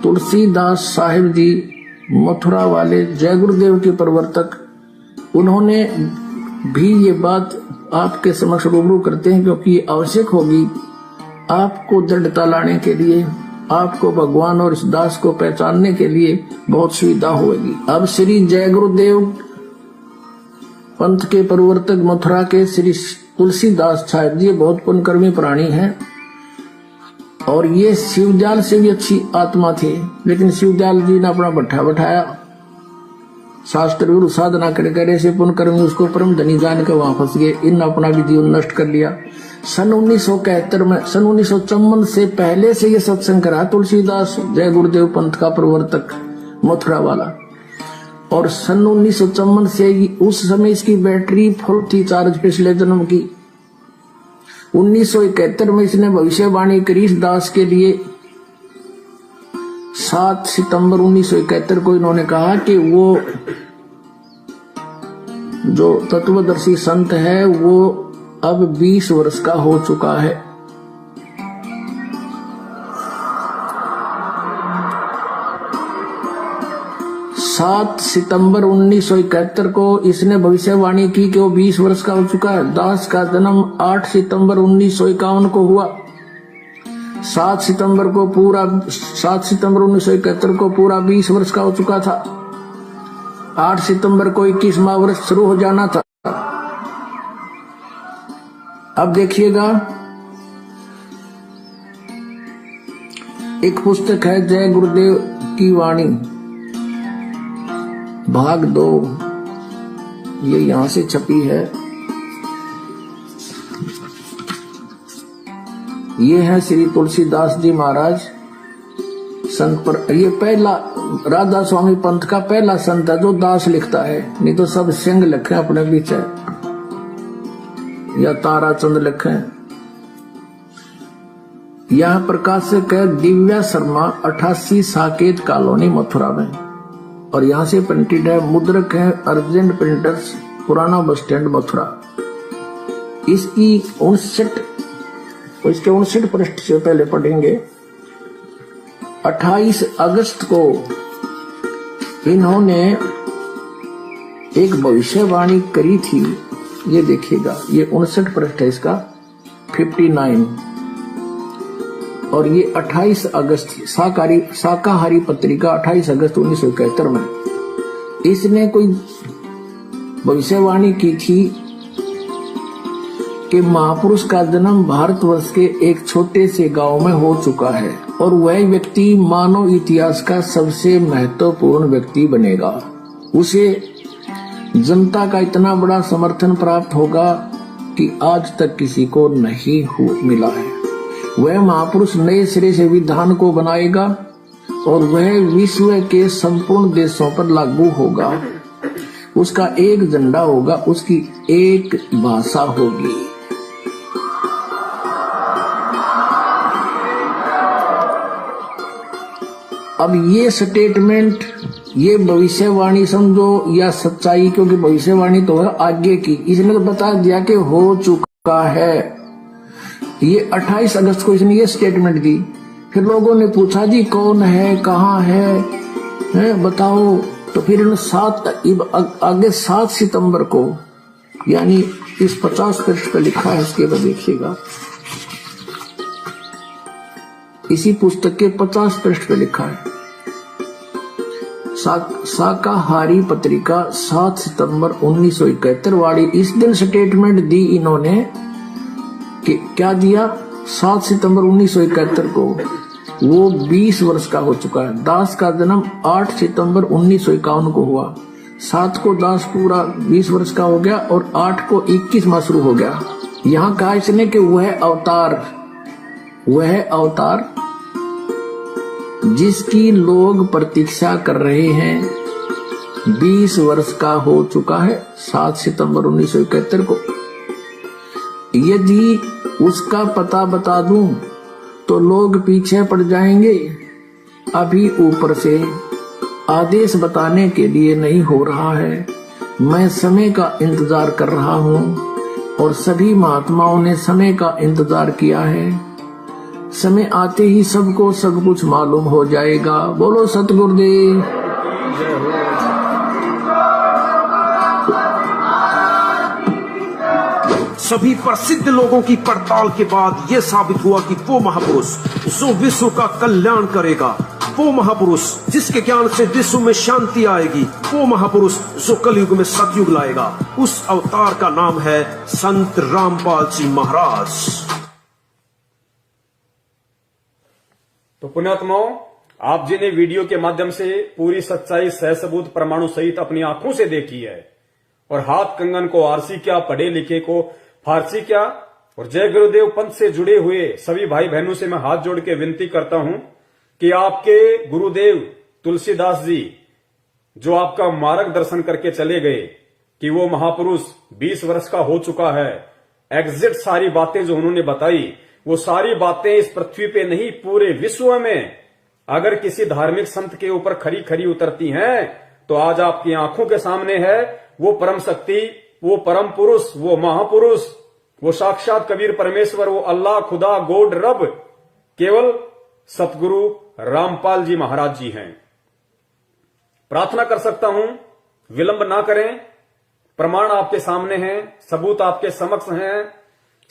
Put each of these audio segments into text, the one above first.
तुलसीदास साहिब जी मथुरा वाले जय गुरुदेव के प्रवर्तक, उन्होंने भी ये बात आपके समक्ष रूबरू करते हैं, क्योंकि ये आवश्यक होगी आपको दृढ़ता लाने के लिए, आपको भगवान और इस दास को पहचानने के लिए बहुत सुविधा होगी। अब श्री जय गुरुदेव पंथ के प्रवर्तक मथुरा के श्री तुलसीदास साहिब जी बहुत पुण्यकर्मी प्राणी हैं और ये शिवजाल से भी अच्छी आत्मा थे, लेकिन शिवजाल जी ने अपना भट्ठा बैठाया, शास्त्र विरुद्ध साधना करे से पुण्यकर्मी उसको परम धनी जान के वहां फंस गए। इन अपना भी जीवन नष्ट कर लिया। सन 1971 में, सन 1954 से पहले से ये सत्संग करा तुलसीदास जय गुरुदेव पंथ का प्रवर्तक मथुरा वाला, और सन 1954 से उस समय इसकी बैटरी फुल थी चार्ज पिछले जन्म की। 1971 में इसने भविष्यवाणी करी इस दास के लिए। 7 सितंबर 1971 को इन्होंने कहा कि वो जो तत्वदर्शी संत है वो अब 20 वर्ष का हो चुका है। सात सितंबर 1971 को इसने भविष्यवाणी की कि वो 20 वर्ष का हो चुका है। दास का जन्म 8 सितंबर 1951 को हुआ। 7 सितंबर 1971 को पूरा 20 वर्ष का हो चुका था। 8 सितंबर को 21वां वर्ष शुरू हो जाना था। अब देखिएगा, एक पुस्तक है जय गुरुदेव की वाणी भाग 2, ये यहां से छपी है। ये है श्री तुलसीदास जी महाराज संत पर। ये पहला राधा स्वामी पंथ का पहला संत है जो दास लिखता है, नहीं तो सब सिंह लिखे अपने बीच है या ताराचंद लिखे। यह प्रकाशक है दिव्या शर्मा 88 साकेत कॉलोनी मथुरा में, और यहां से प्रिंटेड है। मुद्रक है अर्जेंट प्रिंटर्स पुराना बस स्टैंड मथुरा। इसकी 59 पृष्ठ से पहले पढ़ेंगे। 28 अगस्त को इन्होंने एक भविष्यवाणी करी थी, ये देखिएगा, ये 59 पृष्ठ है इसका, 59, और ये 28 अगस्त शाकाहारी पत्रिका 28 अगस्त 1971 में इसने कोई भविष्यवाणी की थी कि महापुरुष का जन्म भारतवर्ष के एक छोटे से गांव में हो चुका है और वह व्यक्ति मानव इतिहास का सबसे महत्वपूर्ण व्यक्ति बनेगा। उसे जनता का इतना बड़ा समर्थन प्राप्त होगा कि आज तक किसी को नहीं मिला है। वह महापुरुष नए सिरे से विधान को बनाएगा और वह विश्व के संपूर्ण देशों पर लागू होगा। उसका एक झंडा होगा, उसकी एक भाषा होगी। अब ये स्टेटमेंट, ये भविष्यवाणी समझो या सच्चाई, क्योंकि भविष्यवाणी तो है आगे की, इसने तो बता दिया कि हो चुका है। ये 28 अगस्त को इसने ये स्टेटमेंट दी। फिर लोगों ने पूछा जी कौन है, कहाँ है बताओ। तो फिर आगे 7 सितंबर को, यानी इस 50 पृष्ठ पर लिखा है, इसके बाद देखिएगा, इसी पुस्तक के 50 पृष्ठ पे लिखा है। शाकाहारी पत्रिका 7 सितंबर 1971 वाली, इस दिन स्टेटमेंट दी इन्होंने कि क्या दिया, 7 सितंबर 1971 को वो 20 वर्ष का हो चुका है। दास का जन्म 8 सितंबर 1951 को हुआ। 7 को दास पूरा 20 वर्ष का हो गया और 8 को 21 माह शुरू हो गया। यहाँ कहा इसने कि वह अवतार जिसकी लोग प्रतीक्षा कर रहे हैं 20 वर्ष का हो चुका है 7 सितंबर 1971 को। यदि उसका पता बता दूं तो लोग पीछे पड़ जाएंगे। अभी ऊपर से आदेश बताने के लिए नहीं हो रहा है। मैं समय का इंतजार कर रहा हूं और सभी महात्माओं ने समय का इंतजार किया है। समय आते ही सबको सब कुछ मालूम हो जाएगा। बोलो सतगुरुदेव। सभी प्रसिद्ध लोगों की पड़ताल के बाद यह साबित हुआ कि वो महापुरुष जो विश्व का कल्याण करेगा, वो महापुरुष जिसके ज्ञान से विश्व में शांति आएगी, वो महापुरुष जो कलयुग में सतयुग लाएगा, उस अवतार का नाम है संत रामपाल जी महाराज। तो पुण्यात्माओं, आप जिन्हें वीडियो के माध्यम से पूरी सच्चाई सहसबूत प्रमाणों सहित अपनी आंखों से देखी है, और हाथ कंगन को आरसी क्या, पढ़े लिखे को फारसी क्या, और जय गुरुदेव पंथ से जुड़े हुए सभी भाई बहनों से मैं हाथ जोड़ के विनती करता हूं कि आपके गुरुदेव तुलसीदास जी जो आपका मार्गदर्शन करके चले गए कि वो महापुरुष 20 वर्ष का हो चुका है, एग्जैक्ट सारी बातें जो उन्होंने बताई, वो सारी बातें इस पृथ्वी पे नहीं पूरे विश्व में अगर किसी धार्मिक संत के ऊपर खरी खरी उतरती हैं तो आज आपकी आंखों के सामने है वो परम शक्ति, वो परम पुरुष, वो महापुरुष, वो साक्षात कबीर परमेश्वर, वो अल्लाह, खुदा, गॉड, रब केवल सतगुरु रामपाल जी महाराज जी हैं। प्रार्थना कर सकता हूं, विलंब ना करें, प्रमाण आपके सामने हैं, सबूत आपके समक्ष हैं।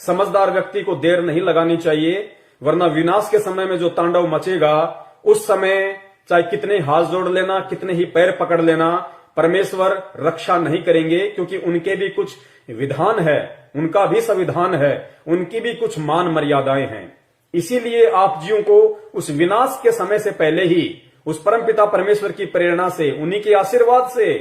समझदार व्यक्ति को देर नहीं लगानी चाहिए, वरना विनाश के समय में जो तांडव मचेगा उस समय चाहे कितने हाथ जोड़ लेना, कितने ही पैर पकड़ लेना, परमेश्वर रक्षा नहीं करेंगे, क्योंकि उनके भी कुछ विधान है, उनका भी संविधान है, उनकी भी कुछ मान मर्यादाएं हैं। इसीलिए आप जीवों को उस विनाश के समय से पहले ही उस परमपिता परमेश्वर की प्रेरणा से, उन्हीं के आशीर्वाद से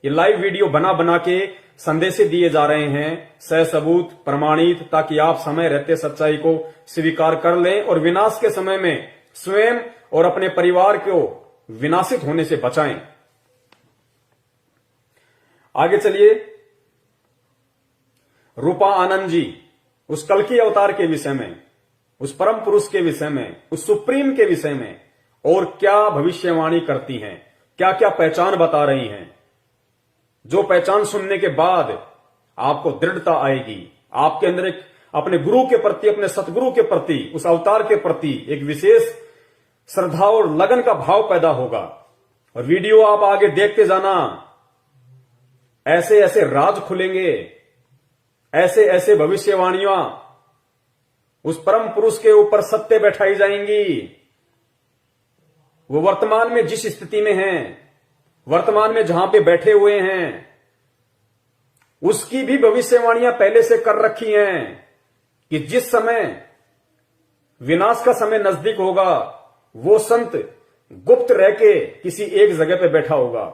ये लाइव वीडियो बना बना के संदेश दिए जा रहे हैं, सहसबूत प्रमाणित, ताकि आप समय रहते सच्चाई को स्वीकार कर लें और विनाश के समय में स्वयं और अपने परिवार को विनाशित होने से बचाएं। आगे चलिए, रूपा आनंद जी उस कल्कि अवतार के विषय में, उस परम पुरुष के विषय में, उस सुप्रीम के विषय में और क्या भविष्यवाणी करती हैं, क्या क्या पहचान बता रही हैं, जो पहचान सुनने के बाद आपको दृढ़ता आएगी, आपके अंदर एक अपने गुरु के प्रति, अपने सतगुरु के प्रति, उस अवतार के प्रति एक विशेष श्रद्धा और लगन का भाव पैदा होगा। और वीडियो आप आगे देखते जाना, ऐसे ऐसे राज खुलेंगे, ऐसे ऐसे भविष्यवाणियां उस परम पुरुष के ऊपर सत्य बैठाई जाएंगी। वो वर्तमान में जिस स्थिति में हैं, वर्तमान में जहां पे बैठे हुए हैं, उसकी भी भविष्यवाणियां पहले से कर रखी हैं कि जिस समय विनाश का समय नजदीक होगा, वो संत गुप्त रह के किसी एक जगह पे बैठा होगा।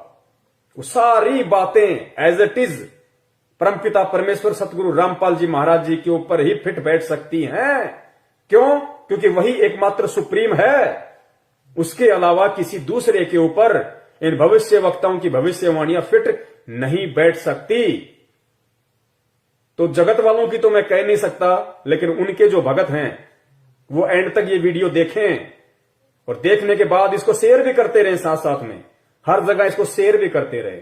वो सारी बातें एज इट इज परमपिता परमेश्वर सतगुरु रामपाल जी महाराज जी के ऊपर ही फिट बैठ सकती हैं। क्यों? क्योंकि वही एकमात्र सुप्रीम है, उसके अलावा किसी दूसरे के ऊपर इन भविष्य वक्ताओं की भविष्यवाणियां फिट नहीं बैठ सकती। तो जगत वालों की तो मैं कह नहीं सकता, लेकिन उनके जो भगत हैं वो एंड तक ये वीडियो देखें और देखने के बाद इसको शेयर भी करते रहें, साथ साथ में हर जगह इसको शेयर भी करते रहे,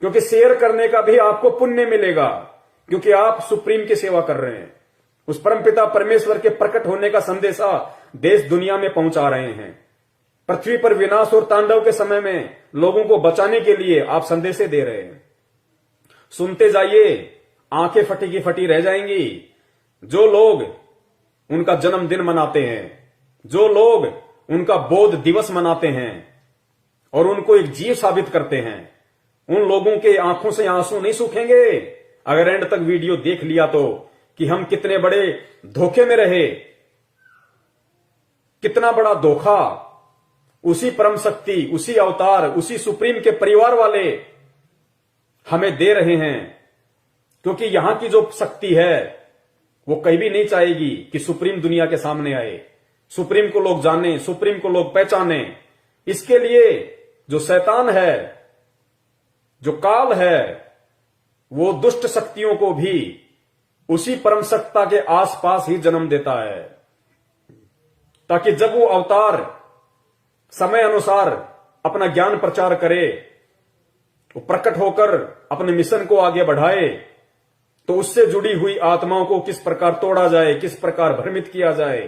क्योंकि शेयर करने का भी आपको पुण्य मिलेगा, क्योंकि आप सुप्रीम की सेवा कर रहे हैं, उस परमपिता परमेश्वर के प्रकट होने का संदेशा देश दुनिया में पहुंचा रहे हैं। पृथ्वी पर विनाश और तांडव के समय में लोगों को बचाने के लिए आप संदेशे दे रहे हैं। सुनते जाइए, आंखें फटी की फटी रह जाएंगी। जो लोग उनका जन्मदिन मनाते हैं, जो लोग उनका बोध दिवस मनाते हैं और उनको एक जीव साबित करते हैं, उन लोगों के आंखों से आंसू नहीं सूखेंगे अगर एंड तक वीडियो देख लिया तो, कि हम कितने बड़े धोखे में रहे, कितना बड़ा धोखा उसी परम शक्ति, उसी अवतार, उसी सुप्रीम के परिवार वाले हमें दे रहे हैं। क्योंकि यहां की जो शक्ति है वो कहीं भी नहीं चाहेगी कि सुप्रीम दुनिया के सामने आए, सुप्रीम को लोग जाने, सुप्रीम को लोग पहचाने। इसके लिए जो शैतान है, जो काल है, वो दुष्ट शक्तियों को भी उसी परम सत्ता के आसपास ही जन्म देता है, ताकि जब वो अवतार समय अनुसार अपना ज्ञान प्रचार करे, वो प्रकट होकर अपने मिशन को आगे बढ़ाए, तो उससे जुड़ी हुई आत्माओं को किस प्रकार तोड़ा जाए, किस प्रकार भ्रमित किया जाए,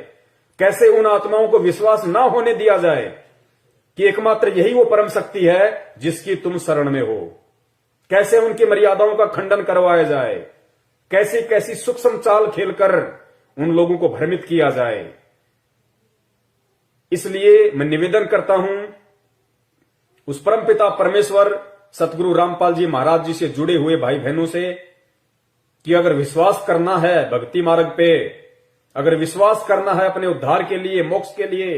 कैसे उन आत्माओं को विश्वास ना होने दिया जाए कि एकमात्र यही वो परम शक्ति है जिसकी तुम शरण में हो। कैसे उनकी मर्यादाओं का खंडन करवाया जाए, कैसी कैसी सूक्ष्म चाल खेलकर उन लोगों को भ्रमित किया जाए। इसलिए मैं निवेदन करता हूं उस परमपिता परमेश्वर सतगुरु रामपाल जी महाराज जी से जुड़े हुए भाई बहनों से कि अगर विश्वास करना है भक्ति मार्ग पे, अगर विश्वास करना है अपने उद्धार के लिए, मोक्ष के लिए,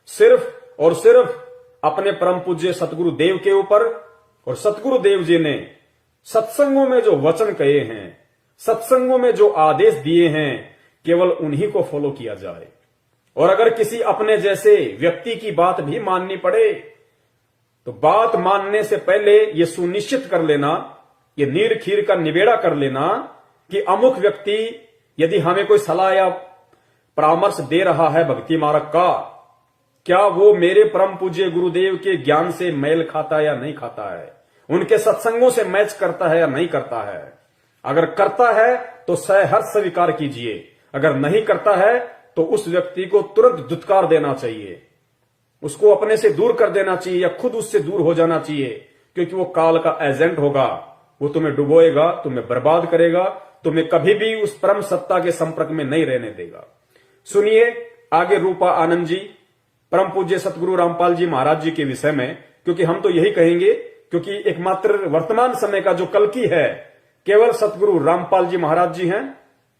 सिर्फ और सिर्फ अपने परम पूज्य सतगुरु देव के ऊपर, और सतगुरु देव जी ने सत्संगों में जो वचन कहे हैं, सत्संगों में जो आदेश दिए हैं, केवल उन्हीं को फॉलो किया जाए। और अगर किसी अपने जैसे व्यक्ति की बात भी माननी पड़े तो बात मानने से पहले यह सुनिश्चित कर लेना, यह नीर खीर का निबेड़ा कर लेना कि अमुक व्यक्ति यदि हमें कोई सलाह या परामर्श दे रहा है भक्ति मार्ग का, क्या वो मेरे परम पूज्य गुरुदेव के ज्ञान से मेल खाता है या नहीं खाता है, उनके सत्संगों से मैच करता है या नहीं करता है। अगर करता है तो सहर्ष स्वीकार कीजिए, अगर नहीं करता है तो उस व्यक्ति को तुरंत धुतकार देना चाहिए, उसको अपने से दूर कर देना चाहिए या खुद उससे दूर हो जाना चाहिए, क्योंकि वो काल का एजेंट होगा। वो तुम्हें डुबोएगा, तुम्हें बर्बाद करेगा, तुम्हें कभी भी उस परम सत्ता के संपर्क में नहीं रहने देगा। सुनिए आगे रूपा आनंद जी परम पूज्य सतगुरु रामपाल जी महाराज जी के विषय में, क्योंकि हम तो यही कहेंगे, क्योंकि एकमात्र वर्तमान समय का जो कल्कि है केवल सतगुरु रामपाल जी महाराज जी हैं।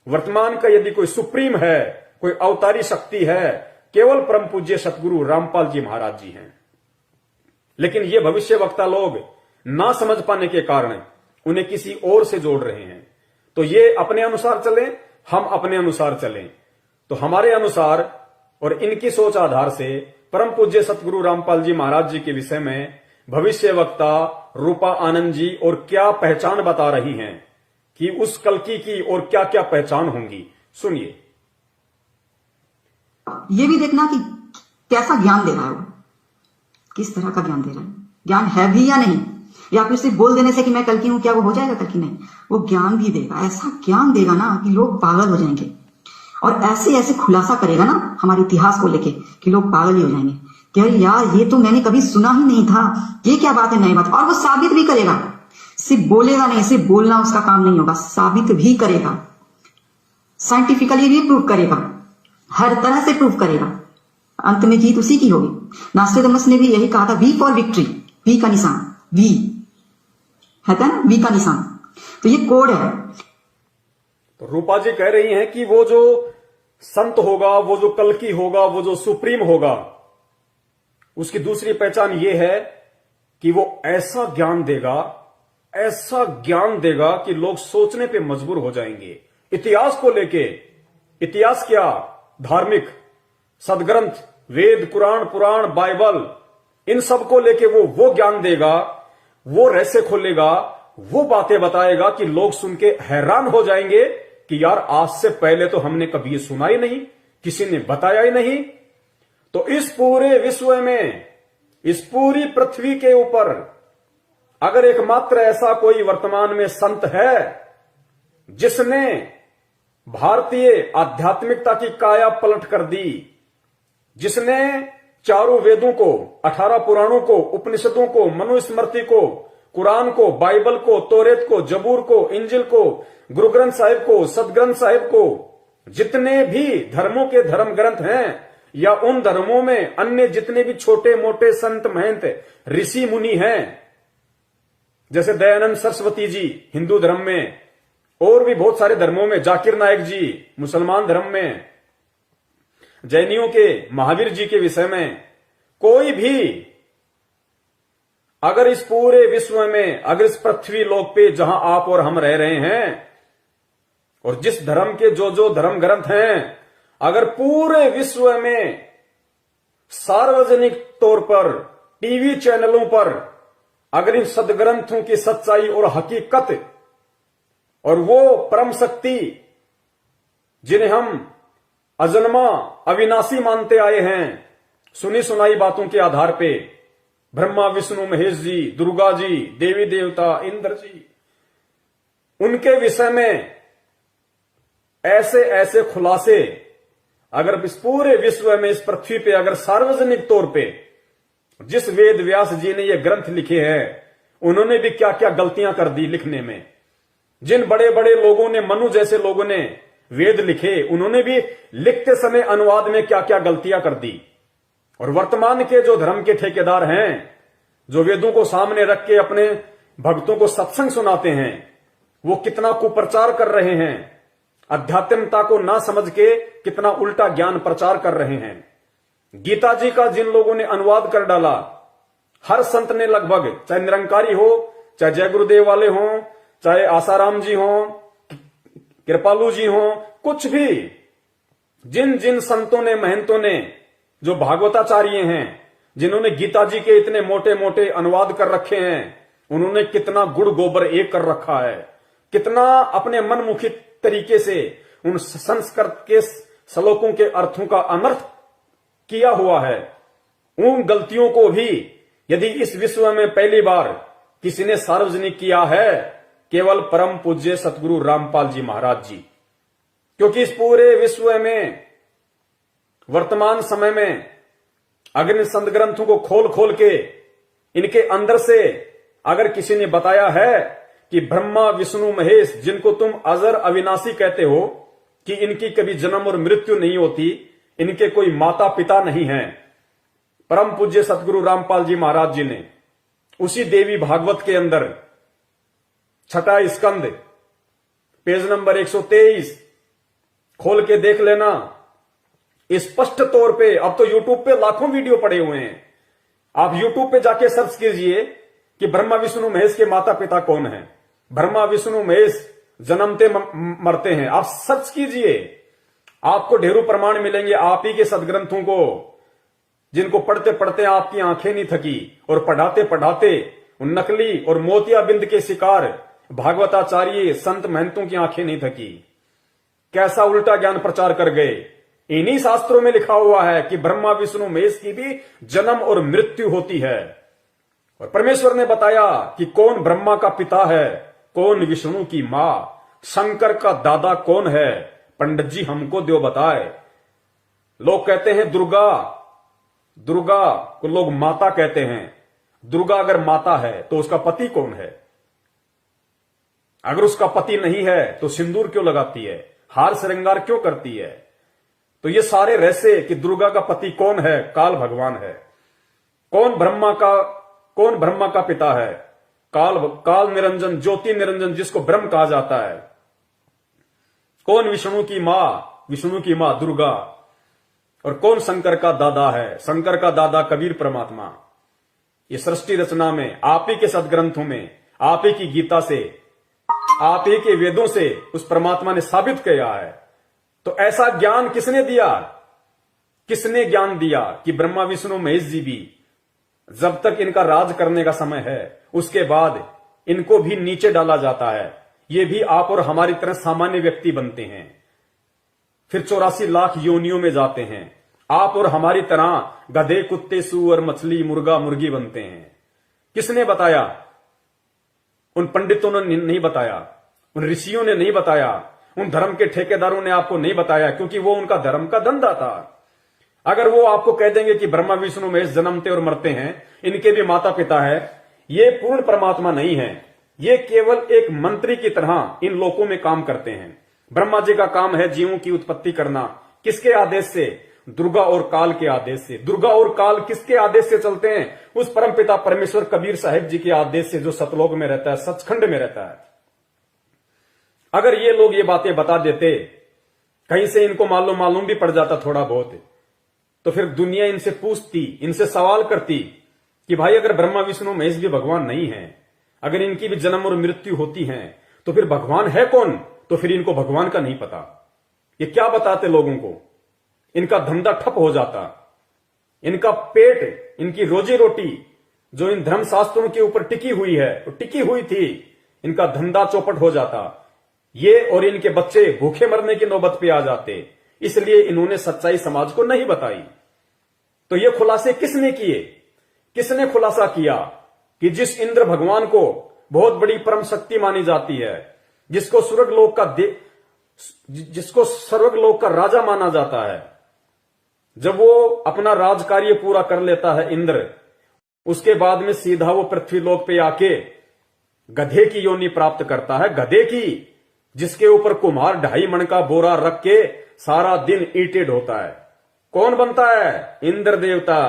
वर्तमान का यदि कोई सुप्रीम है, कोई अवतारी शक्ति है, केवल परम पूज्य सतगुरु रामपाल जी महाराज जी हैं। लेकिन ये भविष्य वक्ता लोग ना समझ पाने के कारण उन्हें किसी और से जोड़ रहे हैं। तो ये अपने अनुसार चलें, हम अपने अनुसार चलें। तो हमारे अनुसार और इनकी सोच आधार से परम पूज्य सतगुरु रामपाल जी महाराज जी के विषय में भविष्य वक्ता रूपा आनंद जी और क्या पहचान बता रही हैं कि उस कल्कि की और क्या क्या पहचान होंगी। सुनिए। ये भी देखना कि कैसा ज्ञान दे रहा है वो, किस तरह का ज्ञान दे रहा है, ज्ञान है भी या नहीं, या फिर सिर्फ बोल देने से कि मैं कल्कि हूं, क्या वो हो जाएगा कल्कि? नहीं, वो ज्ञान भी देगा, ऐसा ज्ञान देगा ना कि लोग पागल हो जाएंगे। और ऐसे ऐसे खुलासा करेगा ना हमारे इतिहास को लेके कि लोग पागल ही हो जाएंगे कि अरे यार ये तो मैंने कभी सुना ही नहीं था, ये क्या बात है, नई बात। और वो साबित भी करेगा, सिर्फ बोलेगा नहीं, सिर्फ बोलना उसका काम नहीं होगा, साबित भी करेगा, साइंटिफिकली भी प्रूव करेगा, हर तरह से प्रूव करेगा। अंत में जीत उसी की होगी। नास्ट्रेडमस ने भी यही कहा था, वी फॉर विक्ट्री, वी का निशान, वी है ना, वी का निशान, तो ये कोड है। तो रूपा जी कह रही हैं कि वो जो संत होगा, वो जो कल्कि होगा, वो जो सुप्रीम होगा, उसकी दूसरी पहचान ये है कि वो ऐसा ज्ञान देगा, ऐसा ज्ञान देगा कि लोग सोचने पे मजबूर हो जाएंगे। इतिहास को लेके, इतिहास क्या, धार्मिक सदग्रंथ, वेद, कुरान, पुराण, बाइबल, इन सब को लेके वो ज्ञान देगा, वो रहस्य खोलेगा, वो बातें बताएगा कि लोग सुन के हैरान हो जाएंगे कि यार आज से पहले तो हमने कभी ये सुना ही नहीं, किसी ने बताया ही नहीं। तो इस पूरे विश्व में, इस पूरी पृथ्वी के ऊपर अगर एकमात्र ऐसा कोई वर्तमान में संत है जिसने भारतीय आध्यात्मिकता की काया पलट कर दी, जिसने चारों वेदों को, 18 पुराणों को, उपनिषदों को, मनुस्मृति को, कुरान को, बाइबल को, तौरेत को, जबूर को, इंजिल को, गुरु ग्रंथ साहिब को, सदग्रंथ साहिब को, जितने भी धर्मों के धर्म ग्रंथ हैं या उन धर्मों में अन्य जितने भी छोटे मोटे संत महंत ऋषि मुनि हैं, जैसे दयानंद सरस्वती जी हिंदू धर्म में, और भी बहुत सारे धर्मों में, जाकिर नायक जी मुसलमान धर्म में, जैनियों के महावीर जी के विषय में, कोई भी अगर इस पूरे विश्व में, अगर इस पृथ्वी लोक पे जहां आप और हम रह रहे हैं और जिस धर्म के जो जो धर्म ग्रंथ हैं, अगर पूरे विश्व में सार्वजनिक तौर पर टीवी चैनलों पर अगर इन सदग्रंथों की सच्चाई और हकीकत और वो परम शक्ति जिन्हें हम अजन्मा अविनाशी मानते आए हैं, सुनी सुनाई बातों के आधार पे, ब्रह्मा विष्णु महेश जी, दुर्गा जी, देवी देवता, इंद्र जी, उनके विषय में ऐसे ऐसे खुलासे अगर इस पूरे विश्व में, इस पृथ्वी पे अगर सार्वजनिक तौर पे जिस वेद व्यास जी ने ये ग्रंथ लिखे हैं, उन्होंने भी क्या क्या गलतियां कर दी लिखने में। जिन बड़े बड़े लोगों ने, मनु जैसे लोगों ने वेद लिखे, उन्होंने भी लिखते समय अनुवाद में क्या क्या गलतियां कर दी। और वर्तमान के जो धर्म के ठेकेदार हैं, जो वेदों को सामने रख के अपने भक्तों को सत्संग सुनाते हैं, वो कितना कुप्रचार कर रहे हैं। अध्यात्मता को ना समझ के कितना उल्टा ज्ञान प्रचार कर रहे हैं। गीता जी का जिन लोगों ने अनुवाद कर डाला, हर संत ने लगभग, चाहे निरंकारी हो, चाहे जय गुरुदेव वाले हों, चाहे आसाराम जी हों, कृपालू जी हों, कुछ भी, जिन जिन संतों ने, महंतों ने, जो भागवताचार्य हैं, जिन्होंने गीता जी के इतने मोटे मोटे अनुवाद कर रखे हैं, उन्होंने कितना गुड़ गोबर एक कर रखा है, कितना अपने मनमुखी तरीके से उन संस्कृत के श्लोकों के अर्थों का अनर्थ किया हुआ है। उन गलतियों को भी यदि इस विश्व में पहली बार किसी ने सार्वजनिक किया है, केवल परम पूज्य सतगुरु रामपाल जी महाराज जी। क्योंकि इस पूरे विश्व में वर्तमान समय में अग्नि संत ग्रंथों को खोल खोल के इनके अंदर से अगर किसी ने बताया है कि ब्रह्मा विष्णु महेश, जिनको तुम अजर अविनाशी कहते हो, कि इनकी कभी जन्म और मृत्यु नहीं होती, इनके कोई माता पिता नहीं है, परम पूज्य सतगुरु रामपाल जी महाराज जी ने उसी देवी भागवत के अंदर 6वां स्कंद पेज नंबर 123 खोल के देख लेना। स्पष्ट तौर पे, अब तो यूट्यूब पे लाखों वीडियो पड़े हुए हैं, आप यूट्यूब पे जाके सर्च कीजिए कि ब्रह्मा विष्णु महेश के माता पिता कौन है। ब्रह्मा विष्णु महेश जन्मते मरते हैं, आप सर्च कीजिए, आपको ढेरों प्रमाण मिलेंगे। आप ही के सदग्रंथों को, जिनको पढ़ते पढ़ते आपकी आंखें नहीं थकी, और पढ़ाते पढ़ाते उन नकली और मोतियाबिंद के शिकार भागवताचार्य संत महंतों की आंखें नहीं थकी। कैसा उल्टा ज्ञान प्रचार कर गए। इन्हीं शास्त्रों में लिखा हुआ है कि ब्रह्मा विष्णु महेश की भी जन्म और मृत्यु होती है। और परमेश्वर ने बताया कि कौन ब्रह्मा का पिता है, कौन विष्णु की मां, शंकर का दादा कौन है, पंडित जी हमको दो बताए। लोग कहते हैं दुर्गा, दुर्गा को लोग माता कहते हैं। दुर्गा अगर माता है तो उसका पति कौन है? अगर उसका पति नहीं है तो सिंदूर क्यों लगाती है, हार श्रृंगार क्यों करती है? तो ये सारे रहस्य कि दुर्गा का पति कौन है, काल भगवान है। कौन ब्रह्मा का पिता है? काल निरंजन, ज्योति निरंजन, जिसको ब्रह्म कहा जाता है। कौन विष्णु की मां दुर्गा। और कौन शंकर का दादा है? शंकर का दादा कबीर परमात्मा। ये सृष्टि रचना में, आप ही के सदग्रंथों में, आप ही की गीता से, आप ही के वेदों से उस परमात्मा ने साबित किया है। तो ऐसा ज्ञान किसने दिया? किसने ज्ञान दिया कि ब्रह्मा विष्णु महेश जी भी, जब तक इनका राज करने का समय है, उसके बाद इनको भी नीचे डाला जाता है। ये भी आप और हमारी तरह सामान्य व्यक्ति बनते हैं, फिर 84 लाख योनियों में जाते हैं। आप और हमारी तरह गधे, कुत्ते, सूअर, मछली, मुर्गा, मुर्गी बनते हैं। किसने बताया? उन पंडितों ने नहीं बताया, उन ऋषियों ने नहीं बताया, उन धर्म के ठेकेदारों ने आपको नहीं बताया, क्योंकि वो उनका धर्म का धंधा था। अगर वो आपको कह देंगे कि ब्रह्मा विष्णु महेश जन्मते और मरते हैं, इनके भी माता पिता है, ये पूर्ण परमात्मा नहीं है। ये केवल एक मंत्री की तरह इन लोकों में काम करते हैं। ब्रह्मा जी का काम है जीवों की उत्पत्ति करना। किसके आदेश से? दुर्गा और काल के आदेश से। दुर्गा और काल किसके आदेश से चलते हैं? उस परमपिता परमेश्वर कबीर साहिब जी के आदेश से, जो सतलोक में रहता है, सचखंड में रहता है। अगर ये लोग ये बातें बता देते, कहीं से इनको मालूम भी पड़ जाता थोड़ा बहुत, तो फिर दुनिया इनसे पूछती, इनसे सवाल करती कि भाई अगर ब्रह्मा विष्णु महेश भी भगवान नहीं है, अगर इनकी भी जन्म और मृत्यु होती है, तो फिर भगवान है कौन? तो फिर इनको भगवान का नहीं पता। ये क्या बताते लोगों को? इनका धंधा ठप हो जाता, इनका पेट, इनकी रोजी रोटी जो इन धर्मशास्त्रों के ऊपर टिकी हुई है, टिकी हुई थी, इनका धंधा चौपट हो जाता। ये और इनके बच्चे भूखे मरने की नौबत पे आ जाते। इसलिए इन्होंने सच्चाई समाज को नहीं बताई। तो ये खुलासे किसने किए? किसने खुलासा किया कि जिस इंद्र भगवान को बहुत बड़ी परम शक्ति मानी जाती है, जिसको स्वर्गलोक का राजा माना जाता है, जब वो अपना राजकार्य पूरा कर लेता है इंद्र, उसके बाद में सीधा वो पृथ्वीलोक पे आके गधे की योनि प्राप्त करता है, गधे की, जिसके ऊपर कुम्हार 2.5 मन का बोरा रख के सारा दिन ईंटें ढोता है। कौन बनता है? इंद्र देवता।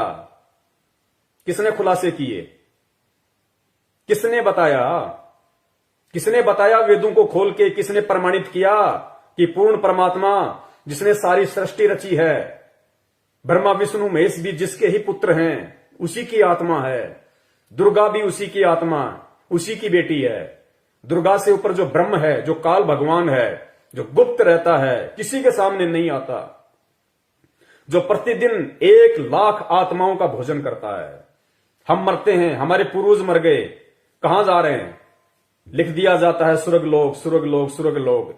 किसने खुलासे किए? किसने बताया? किसने बताया वेदों को खोल के? किसने प्रमाणित किया कि पूर्ण परमात्मा जिसने सारी सृष्टि रची है, ब्रह्मा विष्णु महेश भी जिसके ही पुत्र हैं, उसी की आत्मा है। दुर्गा भी उसी की आत्मा, उसी की बेटी है। दुर्गा से ऊपर जो ब्रह्म है, जो काल भगवान है, जो गुप्त रहता है, किसी के सामने नहीं आता, जो प्रतिदिन 1 लाख आत्माओं का भोजन करता है। हम मरते हैं, हमारे पूर्वज मर गए, कहां जा रहे हैं? लिख दिया जाता है स्वर्गलोक, स्वर्गलोक, स्वर्गलोक।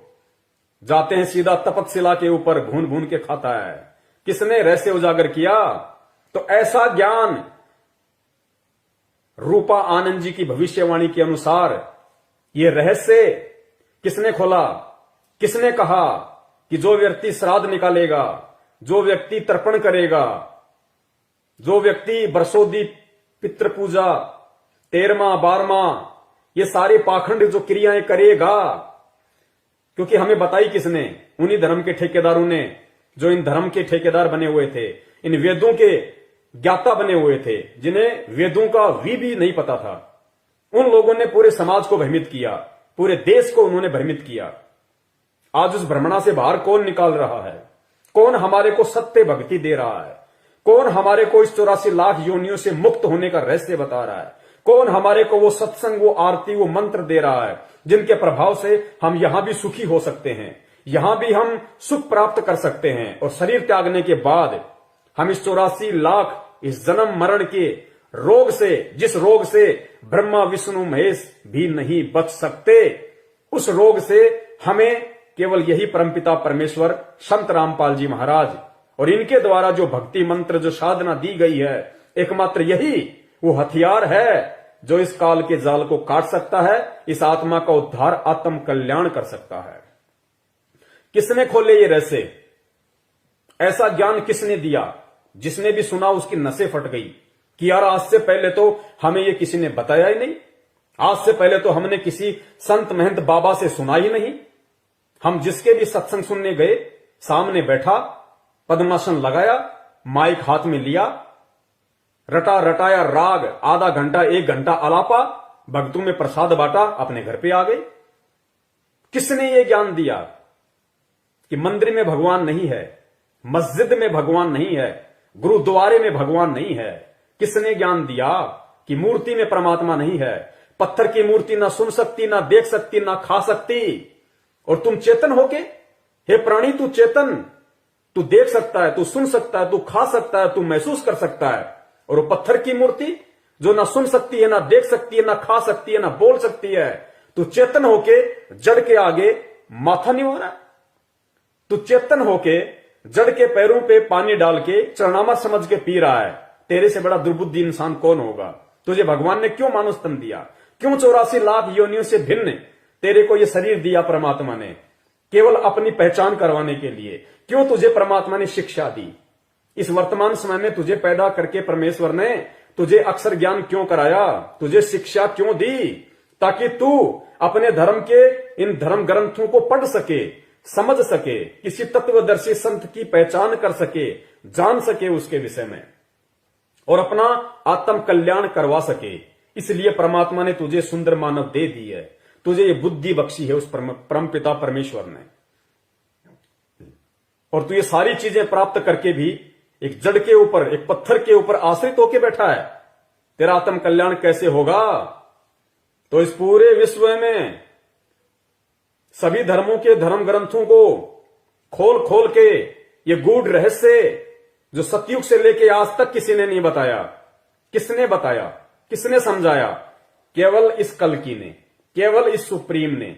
जाते हैं सीधा तपतशिला के ऊपर, भून भून के खाता है। किसने रहस्य उजागर किया? तो ऐसा ज्ञान रूपा आनंद जी की भविष्यवाणी के अनुसार ये रहस्य किसने खोला? किसने कहा कि जो व्यक्ति श्राद्ध निकालेगा, जो व्यक्ति तर्पण करेगा, जो व्यक्ति बरसोदी पितृ पूजा, 13वां 12वां ये सारे पाखंड जो क्रियाएं करेगा, क्योंकि हमें बताई किसने? उन्हीं धर्म के ठेकेदारों ने, जो इन धर्म के ठेकेदार बने हुए थे, इन वेदों के ज्ञाता बने हुए थे, जिन्हें वेदों का भी नहीं पता था। उन लोगों ने पूरे समाज को भ्रमित किया, पूरे देश को उन्होंने भ्रमित किया। आज उस भ्रमणा से बाहर कौन निकाल रहा है? कौन हमारे को सत्य भक्ति दे रहा है? कौन हमारे को इस 84 लाख योनियों से मुक्त होने का रहस्य बता रहा है? कौन हमारे को वो सत्संग, वो आरती, वो मंत्र दे रहा है, जिनके प्रभाव से हम यहां भी सुखी हो सकते हैं, यहां भी हम सुख प्राप्त कर सकते हैं, और शरीर त्यागने के बाद हम इस 84 लाख इस जन्म मरण के रोग से, जिस रोग से ब्रह्मा विष्णु महेश भी नहीं बच सकते, उस रोग से हमें केवल यही परमपिता परमेश्वर संत रामपाल जी महाराज और इनके द्वारा जो भक्ति मंत्र, जो साधना दी गई है, एकमात्र यही वो हथियार है जो इस काल के जाल को काट सकता है, इस आत्मा का उद्धार, आत्म कल्याण कर सकता है। किसने खोले ये रहस्य? ऐसा ज्ञान किसने दिया? जिसने भी सुना उसकी नसें फट गई कि यार आज से पहले तो हमें ये किसी ने बताया ही नहीं, आज से पहले तो हमने किसी संत महंत बाबा से सुना ही नहीं। हम जिसके भी सत्संग सुनने गए, सामने बैठा, पद्मासन लगाया, माइक हाथ में लिया, रटा रटाया राग, आधा घंटा 1 घंटा आलापा, भक्तों में प्रसाद बांटा, अपने घर पे आ गए। किसने ये ज्ञान दिया कि मंदिर में भगवान नहीं है, मस्जिद में भगवान नहीं है, गुरुद्वारे में भगवान नहीं है? किसने ज्ञान दिया कि मूर्ति में परमात्मा नहीं है? पत्थर की मूर्ति ना सुन सकती, ना देख सकती, ना खा सकती, और तुम चेतन होके, हे प्राणी तू चेतन, तू देख सकता है, तू सुन सकता है, तू खा सकता है, तू महसूस कर सकता है, और वो पत्थर की मूर्ति जो ना सुन सकती है, ना देख सकती है, ना खा सकती है, ना बोल सकती है, तू चेतन होके जड़ के आगे माथा नहीं हो रहा? तू चेतन होके जड़ के पैरों पे पानी डाल के चरणामा समझ के पी रहा है। तेरे से बड़ा दुर्बुद्धि इंसान कौन होगा? तुझे भगवान ने क्यों मानुष तन दिया? क्यों 84 लाख योनियों से भिन्न तेरे को ये शरीर दिया परमात्मा ने? केवल अपनी पहचान करवाने के लिए। क्यों तुझे परमात्मा ने शिक्षा दी? इस वर्तमान समय में तुझे पैदा करके परमेश्वर ने तुझे अक्षर ज्ञान क्यों कराया? तुझे शिक्षा क्यों दी? ताकि तू अपने धर्म के इन धर्म ग्रंथों को पढ़ सके, समझ सके, किसी तत्वदर्शी संत की पहचान कर सके, जान सके उसके विषय में, और अपना आत्म कल्याण करवा सके। इसलिए परमात्मा ने तुझे सुंदर मानव दे दी है, तुझे ये बुद्धि बख्शी है उस परमपिता परमेश्वर ने। और तू ये सारी चीजें प्राप्त करके भी एक जड़ के ऊपर, एक पत्थर के ऊपर आश्रित होकर बैठा है। तेरा आत्म कल्याण कैसे होगा? तो इस पूरे विश्व में सभी धर्मों के धर्म ग्रंथों को खोल खोल के ये गूढ़ रहस्य जो सतयुग से लेके आज तक किसी ने नहीं बताया, किसने बताया, किसने समझाया? केवल इस कल्कि ने, केवल इस सुप्रीम ने,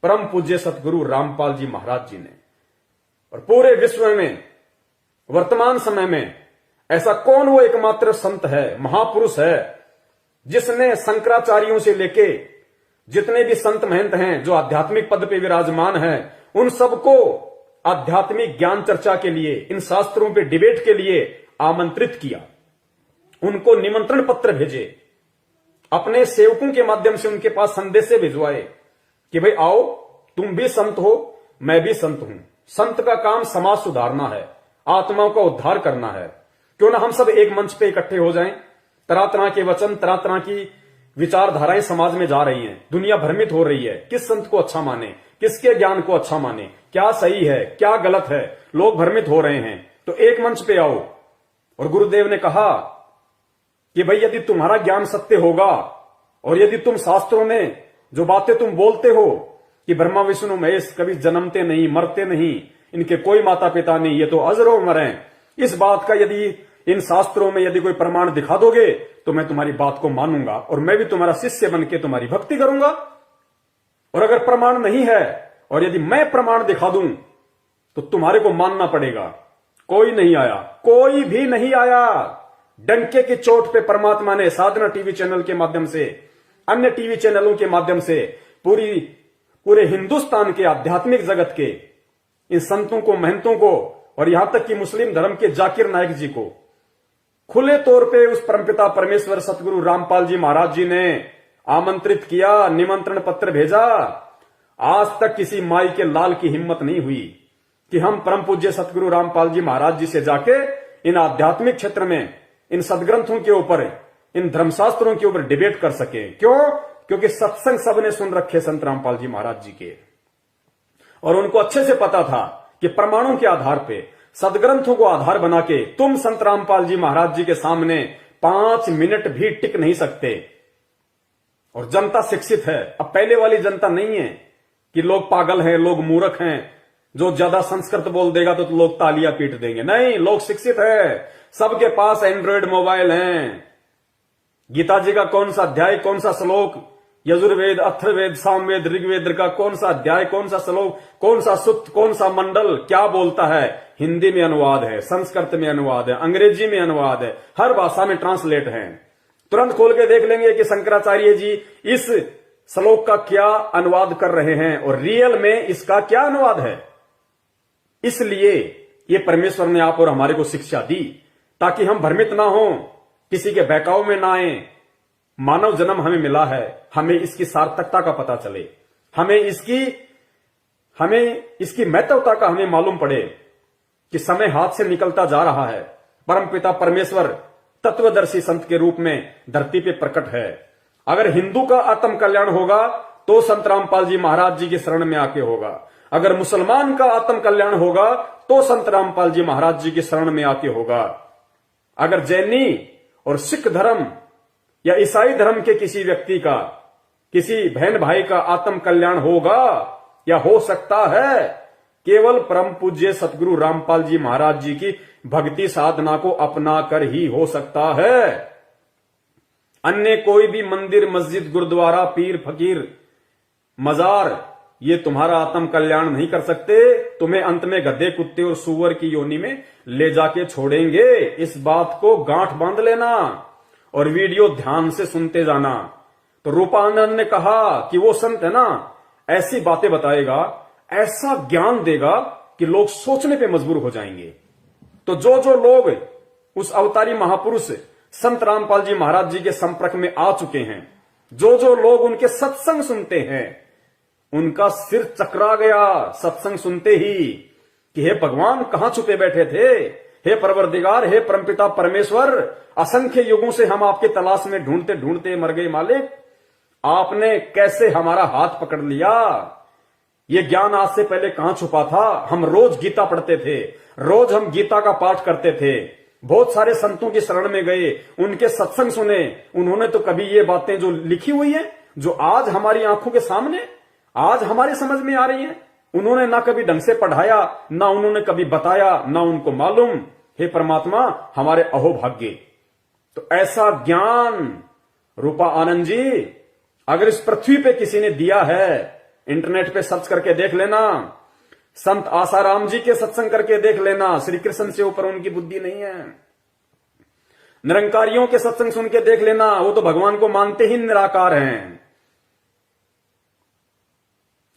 परम पूज्य सतगुरु रामपाल जी महाराज जी ने। और पूरे विश्व में वर्तमान समय में ऐसा कौन वो एकमात्र संत है, महापुरुष है, जिसने शंकराचार्यों से लेके जितने भी संत महंत हैं जो आध्यात्मिक पद पे विराजमान हैं, उन सबको आध्यात्मिक ज्ञान चर्चा के लिए, इन शास्त्रों पे डिबेट के लिए आमंत्रित किया, उनको निमंत्रण पत्र भेजे, अपने सेवकों के माध्यम से उनके पास संदेशे भिजवाए कि भाई आओ, तुम भी संत हो, मैं भी संत हूं। संत का काम समाज सुधारना है, आत्माओं का उद्धार करना है। क्यों ना हम सब एक मंच पे इकट्ठे हो जाएं। तरह तरह के वचन, तरह तरह की विचारधाराएं समाज में जा रही हैं, दुनिया भ्रमित हो रही है, किस संत को अच्छा माने, किसके ज्ञान को अच्छा माने, क्या सही है क्या गलत है, लोग भ्रमित हो रहे हैं। तो एक मंच पे आओ। और गुरुदेव ने कहा कि भाई यदि तुम्हारा ज्ञान सत्य होगा और यदि तुम शास्त्रों में जो बातें तुम बोलते हो कि ब्रह्मा विष्णु महेश कभी जन्मते नहीं, मरते नहीं, इनके कोई माता पिता नहीं, ये तो अजरो अमर हैं, इस बात का यदि इन शास्त्रों में यदि कोई प्रमाण दिखा दोगे तो मैं तुम्हारी बात को मानूंगा और मैं भी तुम्हारा शिष्य बन के तुम्हारी भक्ति करूंगा। और अगर प्रमाण नहीं है और यदि मैं प्रमाण दिखा दूं तो तुम्हारे को मानना पड़ेगा। कोई नहीं आया, कोई भी नहीं आया। डंके की चोट पे परमात्मा ने साधना टीवी चैनल के माध्यम से, अन्य टीवी चैनलों के माध्यम से पूरे हिंदुस्तान के आध्यात्मिक जगत के इन संतों को, महंतों को और यहां तक कि मुस्लिम धर्म के जाकिर नायक जी को खुले तौर पे उस परमपिता परमेश्वर सतगुरु रामपाल जी महाराज जी ने आमंत्रित किया, निमंत्रण पत्र भेजा। आज तक किसी माई के लाल की हिम्मत नहीं हुई कि हम परम पूज्य सतगुरु रामपाल जी महाराज जी से जाके इन आध्यात्मिक क्षेत्र में, इन सदग्रंथों के ऊपर, इन धर्मशास्त्रों के ऊपर डिबेट कर सके। क्यों? क्योंकि सत्संग सबने सुन रखे संत रामपाल जी महाराज जी के, और उनको अच्छे से पता था कि प्रमाणों के आधार पे, सदग्रंथों को आधार बना के तुम संत रामपाल जी महाराज जी के सामने 5 मिनट भी टिक नहीं सकते। और जनता शिक्षित है, अब पहले वाली जनता नहीं है कि लोग पागल हैं, लोग मूर्ख हैं, जो ज्यादा संस्कृत बोल देगा तो लोग तालियां पीट देंगे। नहीं, लोग शिक्षित है, सबके पास एंड्रॉयड मोबाइल हैं। गीता जी का कौन सा अध्याय, कौन सा श्लोक, यजुर्वेद, अथर्ववेद, सामवेद, ऋग्वेद का कौन सा अध्याय, कौन सा श्लोक, कौन सा सूक्त, कौन सा मंडल क्या बोलता है, हिंदी में अनुवाद है, संस्कृत में अनुवाद है, अंग्रेजी में अनुवाद है, हर भाषा में ट्रांसलेट है। तुरंत खोल के देख लेंगे कि शंकराचार्य जी इस श्लोक का क्या अनुवाद कर रहे हैं और रियल में इसका क्या अनुवाद है। इसलिए ये परमेश्वर ने आप और हमारे को शिक्षा दी ताकि हम भ्रमित ना हो, किसी के बहकाव में ना आए। मानव जन्म हमें मिला है, हमें इसकी सार्थकता का पता चले, हमें इसकी महत्वता का हमें मालूम पड़े कि समय हाथ से निकलता जा रहा है। परमपिता परमेश्वर तत्वदर्शी संत के रूप में धरती पे प्रकट है। अगर हिंदू का आत्म कल्याण होगा तो संत रामपाल जी महाराज जी की शरण में आके होगा। अगर मुसलमान का आत्म कल्याण होगा तो संत रामपाल जी महाराज जी की शरण में आके होगा। अगर जैनी और सिख धर्म या ईसाई धर्म के किसी व्यक्ति का, किसी बहन भाई का आत्म कल्याण होगा या हो सकता है, केवल परम पूज्य सतगुरु रामपाल जी महाराज जी की भक्ति साधना को अपना कर ही हो सकता है। अन्य कोई भी मंदिर, मस्जिद, गुरुद्वारा, पीर, फकीर, मजार ये तुम्हारा आत्म कल्याण नहीं कर सकते। तुम्हें अंत में गधे, कुत्ते और सूअर की योनि में ले जाके छोड़ेंगे। इस बात को गांठ बांध लेना और वीडियो ध्यान से सुनते जाना। तो रूपानंद ने कहा कि वो संत है ना, ऐसी बातें बताएगा, ऐसा ज्ञान देगा कि लोग सोचने पे मजबूर हो जाएंगे। तो जो लोग उस अवतारी महापुरुष संत रामपाल जी महाराज जी के संपर्क में आ चुके हैं, जो लोग उनके सत्संग सुनते हैं, उनका सिर चकरा गया सत्संग सुनते ही कि हे भगवान, कहां छुपे बैठे थे, हे परवरदिगार, हे परमपिता परमेश्वर, असंख्य युगों से हम आपके तलाश में ढूंढते ढूंढते मर गए मालिक, आपने कैसे हमारा हाथ पकड़ लिया। ये ज्ञान आज से पहले कहां छुपा था। हम रोज गीता पढ़ते थे, रोज हम गीता का पाठ करते थे, बहुत सारे संतों की शरण में गए, उनके सत्संग सुने। उन्होंने तो कभी ये बातें जो लिखी हुई है, जो आज हमारी आंखों के सामने, आज हमारे समझ में आ रही हैं, उन्होंने ना कभी ढंग से पढ़ाया, ना उन्होंने कभी बताया, ना उनको मालूम। हे परमात्मा, हमारे अहोभाग्य। तो ऐसा ज्ञान रूपा आनंद जी अगर इस पृथ्वी पे किसी ने दिया है, इंटरनेट पे सर्च करके देख लेना, संत आसाराम जी के सत्संग करके देख लेना, श्री कृष्ण से ऊपर उनकी बुद्धि नहीं है। निरंकारियों के सत्संग सुन के देख लेना, वो तो भगवान को मानते ही निराकार हैं।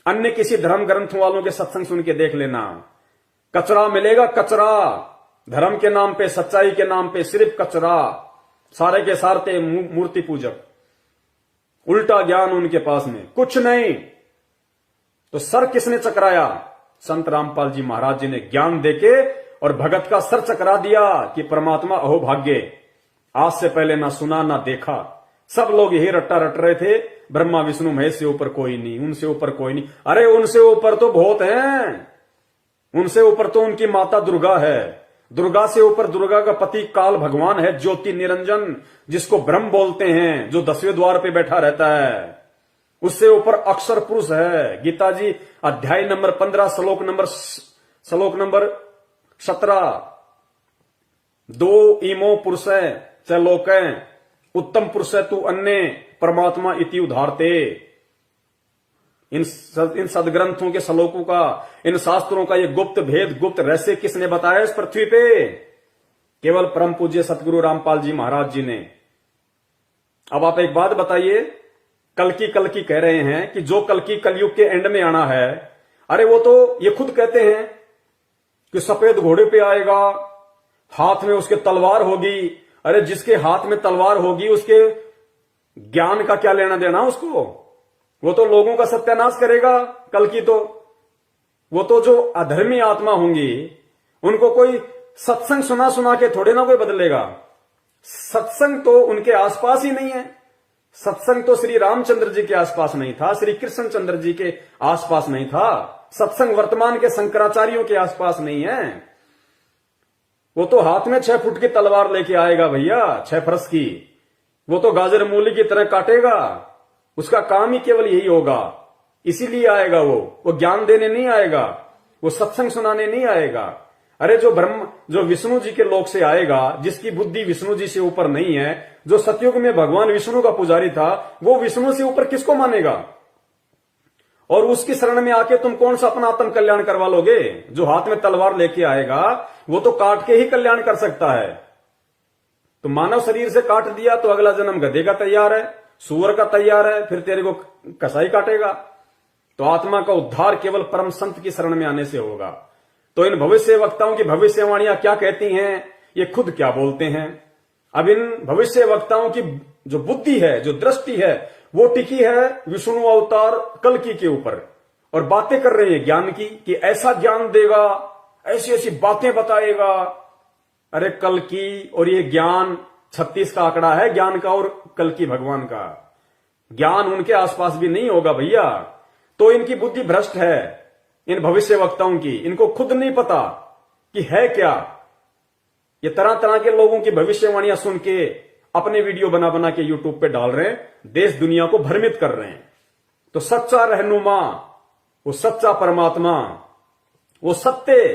अन्य किसी धर्म ग्रंथ वालों के सत्संग सुन के देख लेना, कचरा मिलेगा, कचरा। धर्म के नाम पे, सच्चाई के नाम पे सिर्फ कचरा। सारे के सारे मूर्ति पूजक, उल्टा ज्ञान उनके पास में कुछ नहीं। तो सर किसने चकराया? संत रामपाल जी महाराज जी ने ज्ञान देके और भगत का सर चकरा दिया कि परमात्मा अहोभाग्य, आज से पहले ना सुना ना देखा। सब लोग यही रट्टा रट रहे थे, ब्रह्मा विष्णु महेश से ऊपर कोई नहीं, उनसे ऊपर कोई नहीं। अरे उनसे ऊपर तो बहुत हैं, उनसे ऊपर तो उनकी माता दुर्गा है। दुर्गा से ऊपर दुर्गा का पति काल भगवान है, ज्योति निरंजन, जिसको ब्रह्म बोलते हैं, जो 10वें द्वार पे बैठा रहता है। उससे ऊपर अक्षर पुरुष है। गीता जी अध्याय नंबर 15 श्लोक नंबर 17, 2 इमो पुरुष च लोक उत्तम पुरुष तू अन्य परमात्मा इति उधारते। इन सदग्रंथों के श्लोकों का, इन शास्त्रों का ये गुप्त भेद, गुप्त रहस्य किसने बताया इस पृथ्वी पे? केवल परम पूज्य सतगुरु रामपाल जी महाराज जी ने। अब आप एक बात बताइए, कल्कि कह रहे हैं कि जो कल्कि कलयुग के एंड में आना है, अरे वो तो ये खुद कहते हैं कि सफेद घोड़े पे आएगा, हाथ में उसके तलवार होगी। अरे जिसके हाथ में तलवार होगी उसके ज्ञान का क्या लेना देना उसको? वो तो लोगों का सत्यानाश करेगा कल्कि तो। वो तो जो अधर्मी आत्मा होंगी उनको कोई सत्संग सुना के थोड़े ना कोई बदलेगा। सत्संग तो उनके आसपास ही नहीं है। सत्संग तो श्री रामचंद्र जी के आसपास नहीं था, श्री कृष्ण चंद्र जी के आसपास नहीं था। सत्संग वर्तमान के शंकराचार्यों के आसपास नहीं है। वो तो हाथ में 6 फुट की तलवार लेके आएगा भैया, 6 फरस की। वो तो गाजर मूली की तरह काटेगा। उसका काम ही केवल यही होगा, इसीलिए आएगा। वो ज्ञान देने नहीं आएगा, वो सत्संग सुनाने नहीं आएगा। अरे जो विष्णु जी के लोक से आएगा, जिसकी बुद्धि विष्णु जी से ऊपर नहीं है, जो सतयुग में भगवान विष्णु का पुजारी था, वो विष्णु से ऊपर किसको मानेगा? और उसकी शरण में आके तुम कौन सा अपना आत्म कल्याण करवा लोगे? जो हाथ में तलवार लेके आएगा वो तो काट के ही कल्याण कर सकता है। तो मानव शरीर से काट दिया तो अगला जन्म गधे का तैयार है, सूअर का तैयार है, फिर तेरे को कसाई काटेगा। तो आत्मा का उद्धार केवल परम संत की शरण में आने से होगा। तो इन भविष्य वक्ताओं की भविष्यवाणियां क्या कहती हैं, ये खुद क्या बोलते हैं? अब इन भविष्य वक्ताओं की जो बुद्धि है, जो दृष्टि है, वो टिकी है विष्णु अवतार कल्कि के ऊपर, और बातें कर रहे हैं ज्ञान की कि ऐसा ज्ञान देगा, ऐसी ऐसी बातें बताएगा। अरे कल्कि और ये ज्ञान 36 का आंकड़ा है ज्ञान का, और कल्कि भगवान का ज्ञान उनके आसपास भी नहीं होगा भैया। तो इनकी बुद्धि भ्रष्ट है इन भविष्य वक्ताओं की। इनको खुद नहीं पता कि है क्या। ये तरह तरह के लोगों की भविष्यवाणियां सुन के अपने वीडियो बना के यूट्यूब पे डाल रहे हैं, देश दुनिया को भ्रमित कर रहे हैं। तो सच्चा रहनुमा, वो सच्चा परमात्मा, वो सत्य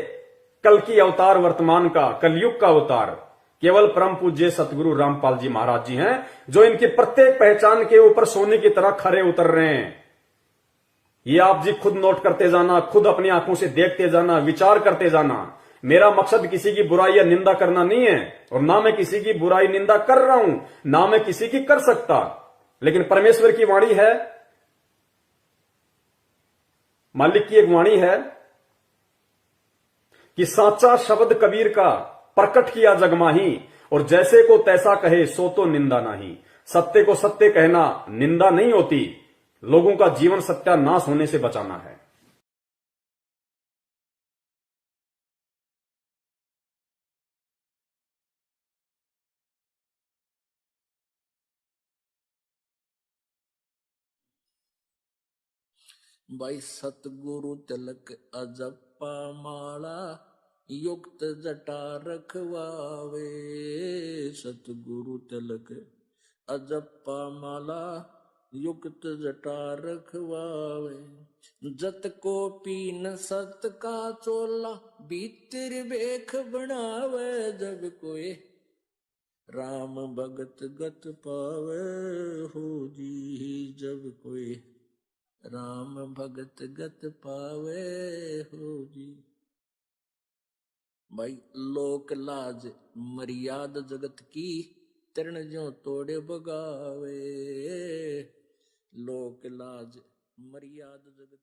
कल्कि अवतार वर्तमान का, कलयुग का अवतार केवल परम पूज्य सतगुरु रामपाल जी महाराज जी हैं, जो इनकी प्रत्येक पहचान के ऊपर सोने की तरह खरे उतर रहे हैं। ये आप जी खुद नोट करते जाना, खुद अपनी आंखों से देखते जाना, विचार करते जाना। मेरा मकसद किसी की बुराई या निंदा करना नहीं है, और ना मैं किसी की बुराई निंदा कर रहा हूं, ना मैं किसी की कर सकता। लेकिन परमेश्वर की वाणी है, मालिक की एक वाणी है कि साचा शब्द कबीर का प्रकट किया जगमाही, और जैसे को तैसा कहे सो तो निंदा नहीं। सत्य को सत्य कहना निंदा नहीं होती, लोगों का जीवन सत्यानाश होने से बचाना है। भाई सतगुरु तिलक अजप्पा माला, युक्त जटा रखवावे। सतगुरु तिलक अजप्पा माला, युक्त जटा रखवावे। जत को पीन सत का चोला, भीतर बेख बनावे। जब कोई राम भगत गत पावे हो जी, जब कोई राम भगत गत पावे हो जी। भाई लोक लाज मर्याद जगत की, तरण जो तोड़े बगावे। लोक लाज मर्याद जगत